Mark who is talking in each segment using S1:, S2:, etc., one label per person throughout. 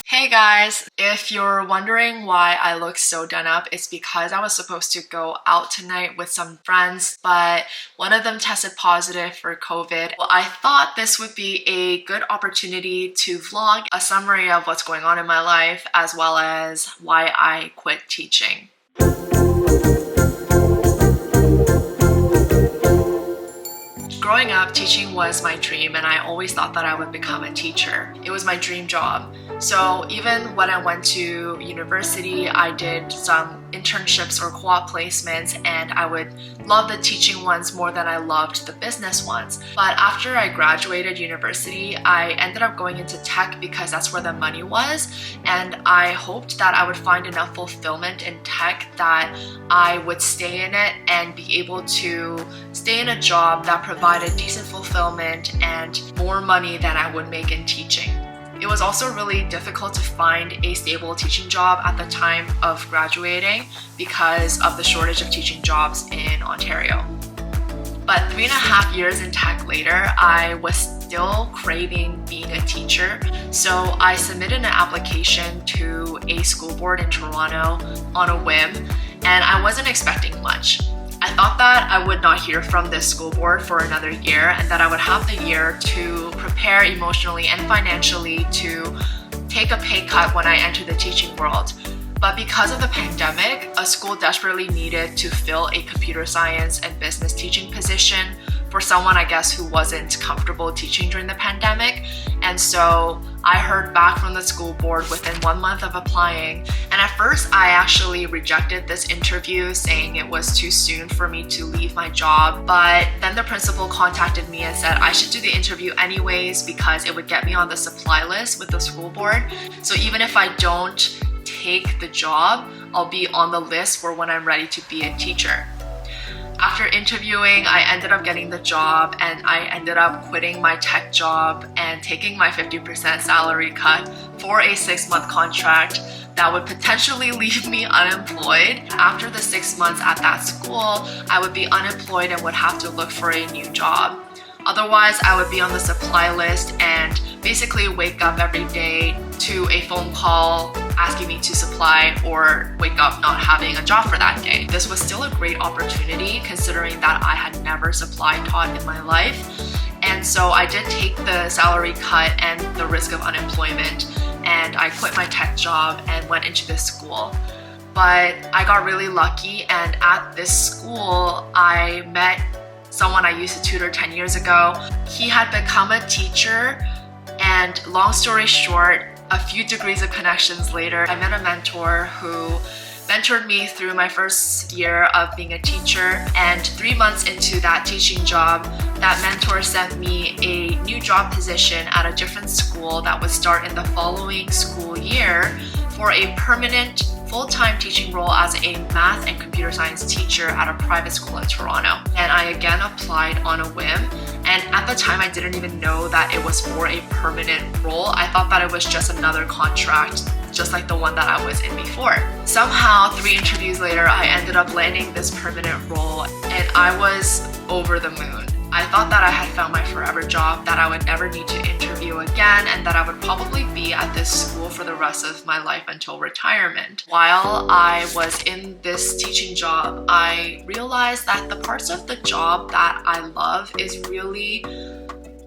S1: Hey guys! If you're wondering why I look so done up, it's because I was supposed to go out tonight with some friends, but one of them tested positive for COVID. Well, I thought this would be a good opportunity to vlog a summary of what's going on in my life, as well as why I quit teaching. Growing up, teaching was my dream, and I always thought that I would become a teacher. It was my dream job. So even when I went to university, I did some internships or co-op placements, and I would love the teaching ones more than I loved the business ones. But after I graduated university, I ended up going into tech because that's where the money was, and I hoped that I would find enough fulfillment in tech that I would stay in it and be able to stay in a job that provided decent fulfillment and more money than I would make in teaching. It was also really difficult to find a stable teaching job at the time of graduating because of the shortage of teaching jobs in Ontario. But 3.5 years in tech later, I was still craving being a teacher, so I submitted an application to a school board in Toronto on a whim, and I wasn't expecting much. I thought that I would not hear from this school board for another year and that I would have the year to prepare emotionally and financially to take a pay cut when I enter the teaching world. But because of the pandemic, a school desperately needed to fill a computer science and business teaching position for someone, I guess, who wasn't comfortable teaching during the pandemic. And so I heard back from the school board within 1 month of applying. And at first, I actually rejected this interview, saying it was too soon for me to leave my job. But then the principal contacted me and said I should do the interview anyways because it would get me on the supply list with the school board. So even if I don't take the job, I'll be on the list for when I'm ready to be a teacher. After interviewing, I ended up getting the job, and I ended up quitting my tech job and taking my 50% salary cut for a 6-month contract that would potentially leave me unemployed. After the 6 months at that school, I would be unemployed and would have to look for a new job. Otherwise, I would be on the supply list and basically wake up every day to a phone call asking me to supply or wake up not having a job for that day. This was still a great opportunity considering that I had never supply taught in my life. And so I did take the salary cut and the risk of unemployment, and I quit my tech job and went into this school. But I got really lucky, and at this school, I met someone I used to tutor 10 years ago. He had become a teacher, and long story short, a few degrees of connections later, I met a mentor who mentored me through my first year of being a teacher, and 3 months into that teaching job, that mentor sent me a new job position at a different school that would start in the following school year for a permanent full-time teaching role as a math and computer science teacher at a private school in Toronto. And I again applied on a whim, and at the time I didn't even know that it was for a permanent role. I thought that it was just another contract, just like the one that I was in before. Somehow, 3 interviews later, I ended up landing this permanent role, and I was over the moon. I thought that I had found my forever job, that I would never need to interview again, and that I would probably be at this school for the rest of my life until retirement. While I was in this teaching job, I realized that the parts of the job that I love is really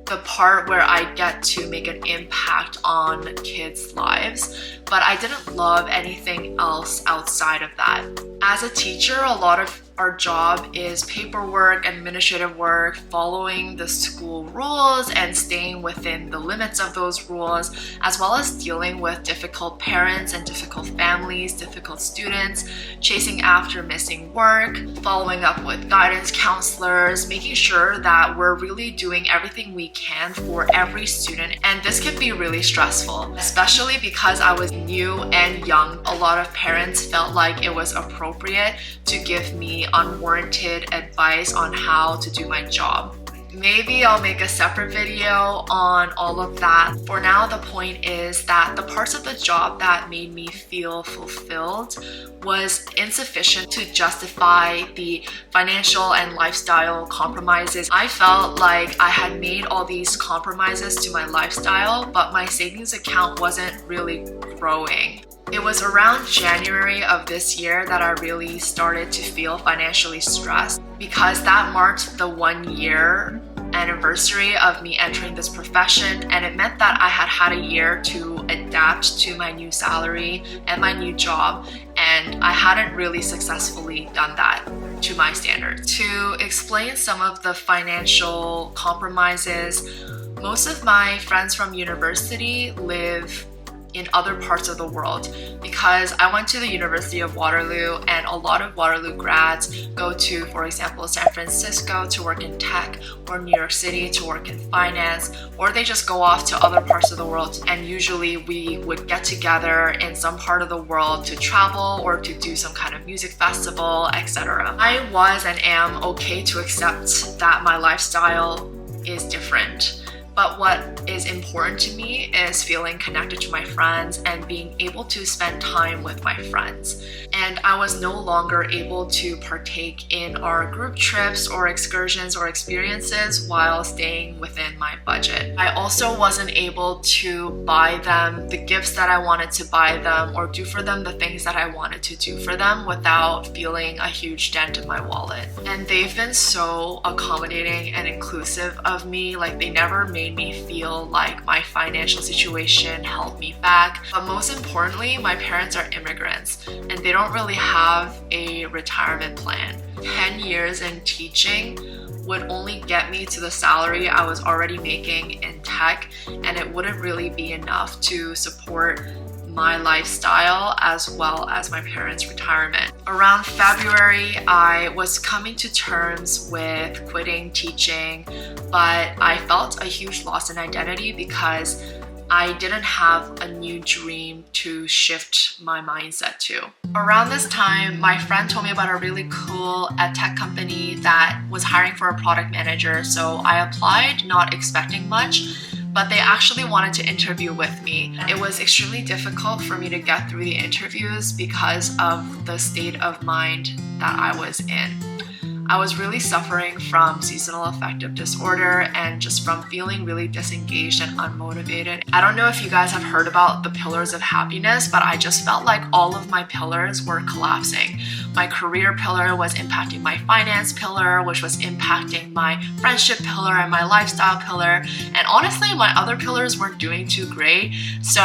S1: the part where I get to make an impact on kids' lives, but I didn't love anything else outside of that. As a teacher, a lot of our job is paperwork, administrative work, following the school rules and staying within the limits of those rules, as well as dealing with difficult parents and difficult families, difficult students, chasing after missing work, following up with guidance counselors, making sure that we're really doing everything we can for every student. And this can be really stressful, especially because I was new and young. A lot of parents felt like it was appropriate to give me unwarranted advice on how to do my job. Maybe I'll make a separate video on all of that. For now, the point is that the parts of the job that made me feel fulfilled was insufficient to justify the financial and lifestyle compromises. I felt like I had made all these compromises to my lifestyle, but my savings account wasn't really growing. It was around January of this year that I really started to feel financially stressed, because that marked the 1 year anniversary of me entering this profession, and it meant that I had a year to adapt to my new salary and my new job, and I hadn't really successfully done that to my standards. To explain some of the financial compromises, most of my friends from university live in other parts of the world, because I went to the University of Waterloo, and a lot of Waterloo grads go to, for example, San Francisco to work in tech, or New York City to work in finance, or they just go off to other parts of the world, and usually we would get together in some part of the world to travel or to do some kind of music festival, etc. I was and am okay to accept that my lifestyle is different. But what is important to me is feeling connected to my friends and being able to spend time with my friends. And I was no longer able to partake in our group trips or excursions or experiences while staying within my budget. I also wasn't able to buy them the gifts that I wanted to buy them, or do for them the things that I wanted to do for them, without feeling a huge dent in my wallet. And they've been so accommodating and inclusive of me. Like, they never made me feel like my financial situation held me back. But most importantly, my parents are immigrants, and they don't really have a retirement plan. 10 years in teaching would only get me to the salary I was already making in tech, and it wouldn't really be enough to support my lifestyle as well as my parents' retirement. Around February, I was coming to terms with quitting teaching, but I felt a huge loss in identity because I didn't have a new dream to shift my mindset to. Around this time, my friend told me about a really cool EdTech company that was hiring for a product manager, so I applied not expecting much, but they actually wanted to interview with me. It was extremely difficult for me to get through the interviews because of the state of mind that I was in. I was really suffering from seasonal affective disorder and just from feeling really disengaged and unmotivated. I don't know if you guys have heard about the pillars of happiness, but I just felt like all of my pillars were collapsing. My career pillar was impacting my finance pillar, which was impacting my friendship pillar and my lifestyle pillar. And honestly, my other pillars weren't doing too great. So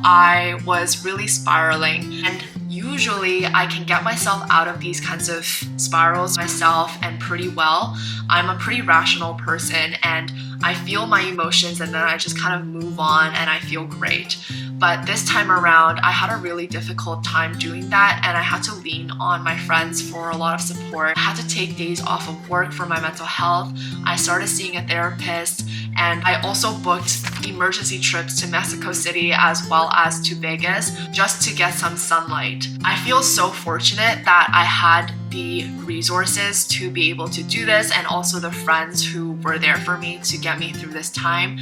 S1: I was really spiraling. And usually I can get myself out of these kinds of spirals myself, and pretty well. I'm a pretty rational person, and I feel my emotions and then I just kind of move on and I feel great. But this time around, I had a really difficult time doing that, and I had to lean on my friends for a lot of support. I had to take days off of work for my mental health. I started seeing a therapist, and I also booked emergency trips to Mexico City as well as to Vegas just to get some sunlight. I feel so fortunate that I had the resources to be able to do this, and also the friends who were there for me to get me through this time,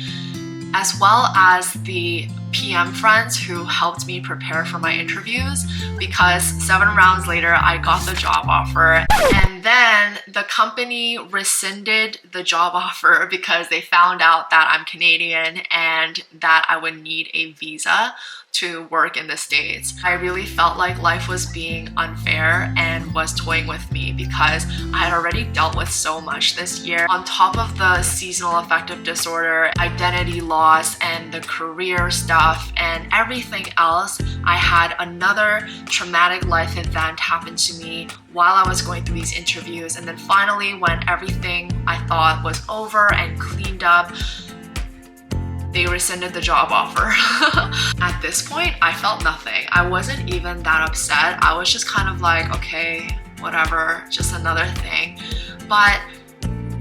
S1: as well as the PM friends who helped me prepare for my interviews, because 7 rounds later I got the job offer, and then the company rescinded the job offer because they found out that I'm Canadian and that I would need a visa to work in the States. I really felt like life was being unfair and was toying with me because I had already dealt with so much this year. On top of the seasonal affective disorder, identity loss, and the career stuff and everything else, I had another traumatic life event happen to me while I was going through these interviews. And then finally, when everything I thought was over and cleaned up, they rescinded the job offer. At this point, I felt nothing. I wasn't even that upset. I was just kind of like, okay, whatever, just another thing. But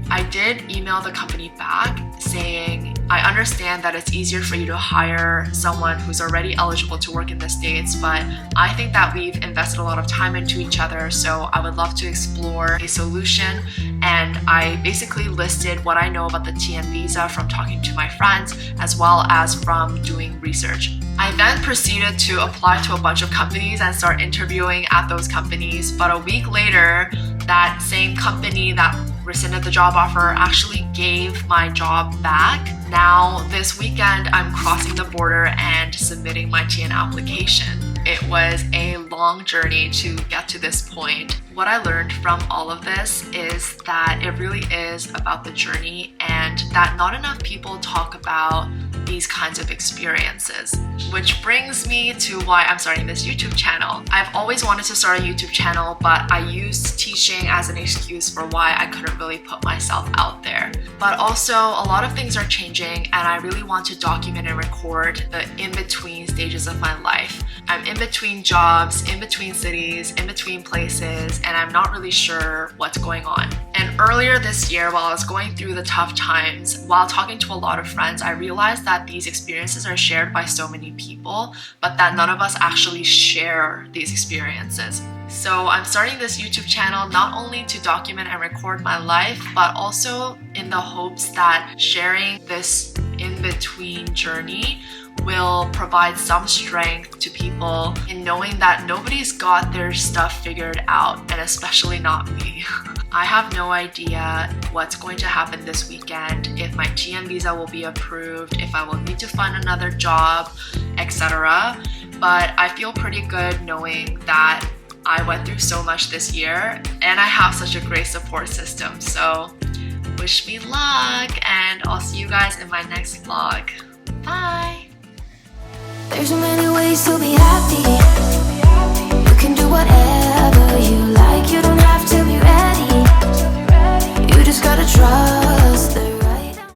S1: I did email the company back saying I understand that it's easier for you to hire someone who's already eligible to work in the States, but I think that we've invested a lot of time into each other, so I would love to explore a solution. And I basically listed what I know about the TN visa from talking to my friends as well as from doing research. I then proceeded to apply to a bunch of companies and start interviewing at those companies, but a week later, that same company that rescinded the job offer actually gave my job back. Now, this weekend, I'm crossing the border and submitting my TN application. It was a long journey to get to this point. What I learned from all of this is that it really is about the journey and that not enough people talk about these kinds of experiences. Which brings me to why I'm starting this YouTube channel. I've always wanted to start a YouTube channel, but I used teaching as an excuse for why I couldn't really put myself out there. But also, a lot of things are changing and I really want to document and record the in-between stages of my life. I'm in between jobs, in between cities, in between places, and I'm not really sure what's going on. And earlier this year, while I was going through the tough times, while talking to a lot of friends, I realized that these experiences are shared by so many people, but that none of us actually share these experiences. So I'm starting this YouTube channel not only to document and record my life, but also in the hopes that sharing this in-between journey will provide some strength to people in knowing that nobody's got their stuff figured out, and especially not me. I have no idea what's going to happen this weekend, if my TN visa will be approved, if I will need to find another job, etc. But I feel pretty good knowing that I went through so much this year and I have such a great support system. So wish me luck, and I'll see you guys in my next vlog. Bye!
S2: There's so many ways to be happy. You can do whatever.